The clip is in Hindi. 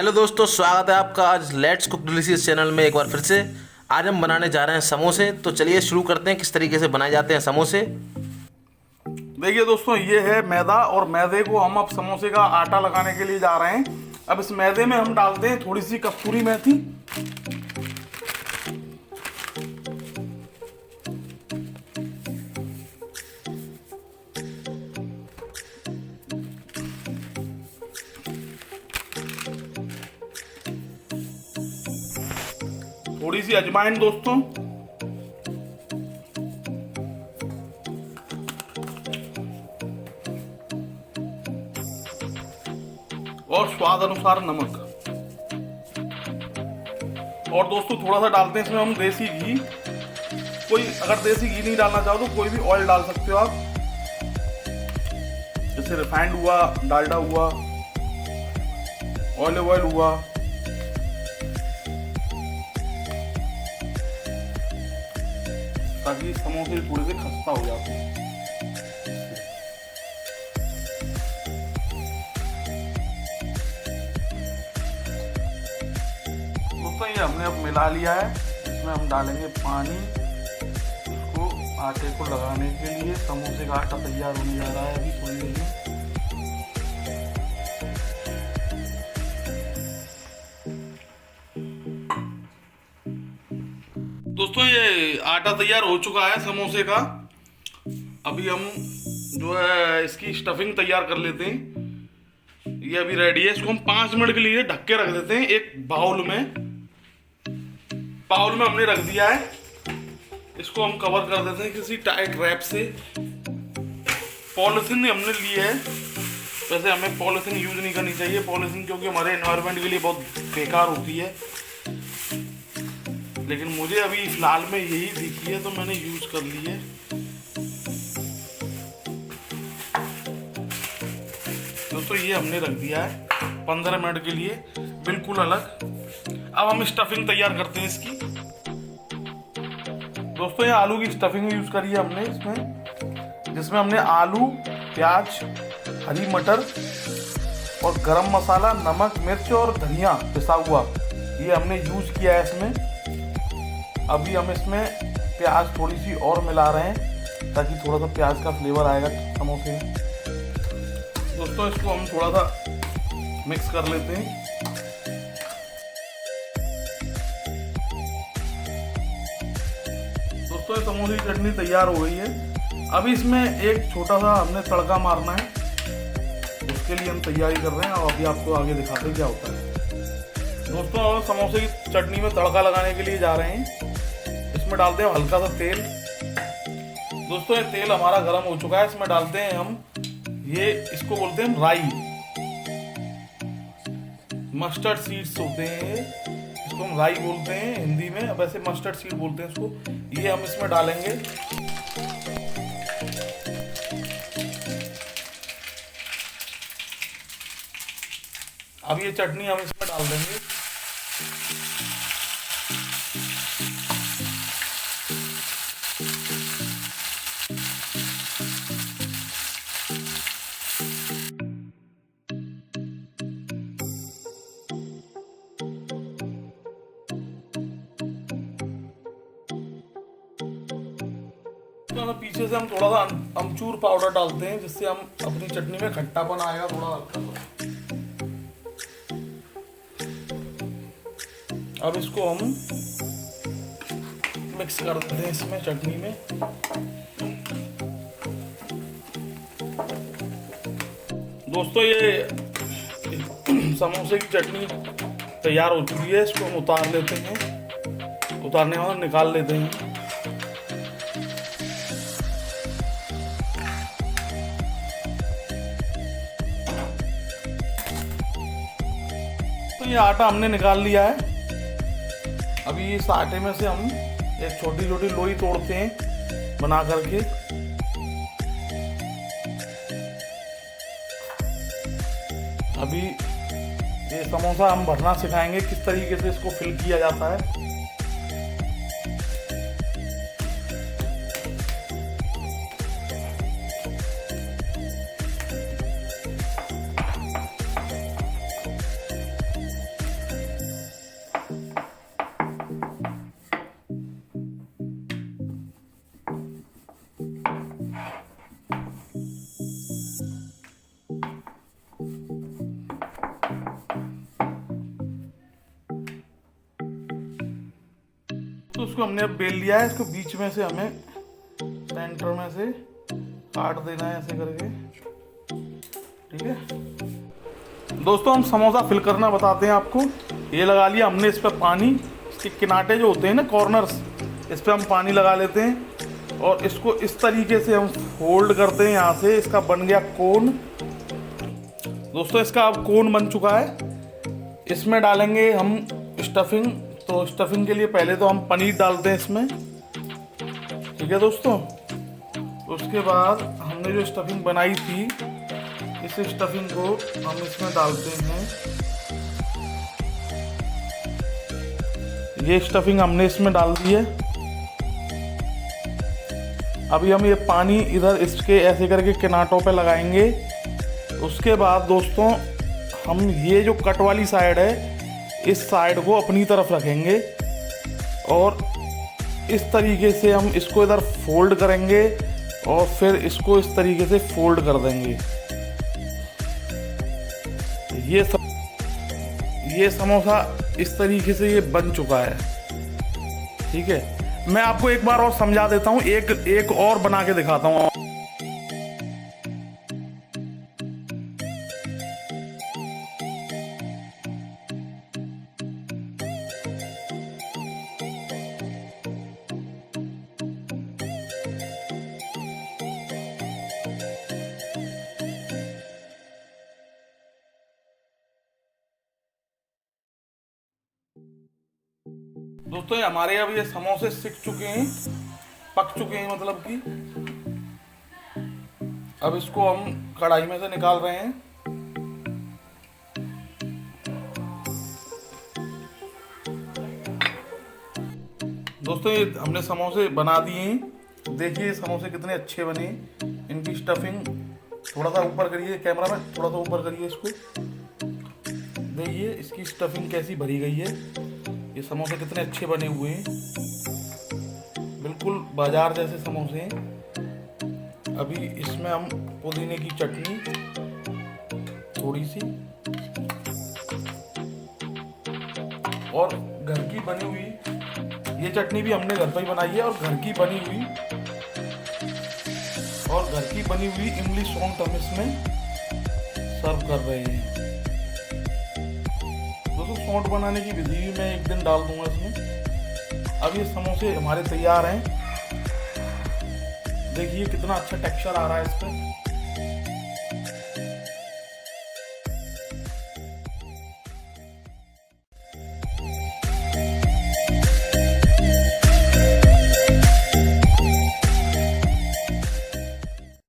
हेलो दोस्तों, स्वागत है आपका आज लेट्स कुक डिलीशियस चैनल में एक बार फिर से। आज हम बनाने जा रहे हैं समोसे। तो चलिए शुरू करते हैं किस तरीके से बनाए जाते हैं समोसे। देखिए दोस्तों, ये है मैदा और मैदे को हम अब समोसे का आटा लगाने के लिए जा रहे हैं। अब इस मैदे में हम डालते हैं थोड़ी सी कस्तूरी मेथी, थोड़ी सी अजवाइन दोस्तों, और स्वाद अनुसार नमक। और दोस्तों थोड़ा सा डालते हैं इसमें हम देसी घी। कोई अगर देसी घी नहीं डालना चाहो तो कोई भी ऑयल डाल सकते हो आप, जैसे रिफाइंड हुआ, डालडा हुआ, ऑलिव ऑयल हुआ। ताकि समोसे थोड़े से खस्ता हो जाते हैं। दोस्तों ये हमने अब मिला लिया है। इसमें हम डालेंगे पानी। इसको आटे को लगाने के लिए समोसे का आटा तैयार होने जा रहा है अभी थोड़ी देर में। दोस्तों ये आटा तैयार हो चुका है समोसे का। अभी हम जो है इसकी स्टफिंग तैयार कर लेते हैं। ये अभी रेडी है। इसको हम 5 मिनट के लिए ढक के रख देते हैं एक बाउल में। हमने रख दिया है। इसको हम कवर कर देते हैं किसी टाइट रैप से। पॉलिथीन हमने ली है। वैसे हमें पॉलिथीन यूज नहीं करनी चाहिए, पॉलिथीन क्योंकि हमारे एनवायरनमेंट के लिए बहुत बेकार होती है। लेकिन मुझे अभी फिलहाल में यही दिखी है तो मैंने यूज कर ली है। दोस्तों ये हमने रख दिया है 15 मिनट के लिए बिल्कुल अलग। अब हम स्टफिंग तैयार करते हैं इसकी। दोस्तों ये आलू की स्टफिंग यूज करी है हमने इसमें, जिसमें हमने आलू, प्याज, हरी मटर और गरम मसाला, नमक, मिर्च और धनिया पिसा हुआ ये हमने यूज किया है इसमें। अभी हम इसमें प्याज थोड़ी सी और मिला रहे हैं ताकि थोड़ा सा प्याज का फ्लेवर आएगा समोसे में। दोस्तों इसको हम थोड़ा सा मिक्स कर लेते हैं। दोस्तों ये समोसे की चटनी तैयार हो गई है। अभी इसमें एक छोटा सा हमने तड़का मारना है, उसके लिए हम तैयारी कर रहे हैं और अभी आपको आगे दिखाते हैं क्या होता है। दोस्तों हम समोसे की चटनी में तड़का लगाने के लिए जा रहे हैं। इसमें डालते हैं हल्का सा तेल। दोस्तों ये तेल हमारा गर्म हो चुका है। इसमें डालते हैं हम इसको बोलते हैं राई, मस्टर्ड सीड्स होते हैं, इसको हम राई बोलते हैं हिंदी में, वैसे मस्टर्ड सीड बोलते हैं इसको। ये हम इसमें डालेंगे। अब ये चटनी हम इसमें डाल देंगे। तो पीछे से हम थोड़ा सा अमचूर पाउडर डालते हैं, जिससे हम अपनी चटनी में खट्टापन आएगा थोड़ा हल्का सा। अब इसको हम मिक्स कर देते हैं इसमें चटनी में। दोस्तों ये समोसे की चटनी तैयार हो चुकी है। इसको हम उतार लेते हैं, उतारने के बाद निकाल लेते हैं। तो ये आटा हमने निकाल लिया है। अभी इस आटे में से हम एक छोटी छोटी लोई तोड़ते हैं बना करके। अभी ये समोसा हम भरना सिखाएंगे किस तरीके से इसको फिल किया जाता है। तो उसको हमने अब बेल लिया है, इसको बीच में से हमें सेंटर में से काट देना है ऐसे करके, ठीक है। दोस्तों हम समोसा फिल करना बताते हैं आपको। ये लगा लिया हमने इस पर पानी, इसके किनारे जो होते हैं ना कॉर्नर्स, इस पर हम पानी लगा लेते हैं और इसको इस तरीके से हम फोल्ड करते हैं। यहाँ से इसका बन गया कोन। दोस्तों इसका अब कोन बन चुका है। इसमें डालेंगे हम स्टफिंग। तो स्टफिंग के लिए पहले तो हम पनीर डालते हैं इसमें, ठीक है दोस्तों। उसके बाद हमने जो स्टफिंग बनाई थी, इस स्टफिंग को हम इसमें डालते हैं। ये स्टफिंग हमने इसमें डाल दी है। अभी हम ये पानी इधर इसके ऐसे करके किनारों पे लगाएंगे। उसके बाद दोस्तों हम ये जो कट वाली साइड है, इस साइड को अपनी तरफ रखेंगे और इस तरीके से हम इसको इधर फोल्ड करेंगे और फिर इसको इस तरीके से फोल्ड कर देंगे। ये समोसा इस तरीके से ये बन चुका है, ठीक है। मैं आपको एक बार और समझा देता हूँ, एक और बना के दिखाता हूँ। दोस्तों हमारे अब ये समोसे सिक चुके हैं, पक चुके हैं मतलब कि। अब इसको हम कढ़ाई में से निकाल रहे हैं। दोस्तों ये हमने समोसे बना दिए हैं। देखिए समोसे कितने अच्छे बने। इनकी स्टफिंग थोड़ा सा ऊपर करिए, कैमरा में थोड़ा सा ऊपर करिए इसको। देखिए इसकी स्टफिंग कैसी भरी गई है। ये समोसे कितने अच्छे बने हुए हैं, बिल्कुल बाजार जैसे समोसे हैं। अभी इसमें हम पुदीने की चटनी थोड़ी सी और घर की बनी हुई, ये चटनी भी हमने घर पर ही बनाई है और घर की बनी हुई इमली सॉल्ट हम इसमें सर्व कर रहे हैं। दोस्तों सॉल्ट बनाने की विधि भी मैं एक दिन डाल दूंगा इसमें। अब ये समोसे हमारे तैयार हैं। देखिए कितना अच्छा टेक्सचर आ रहा है इस पर।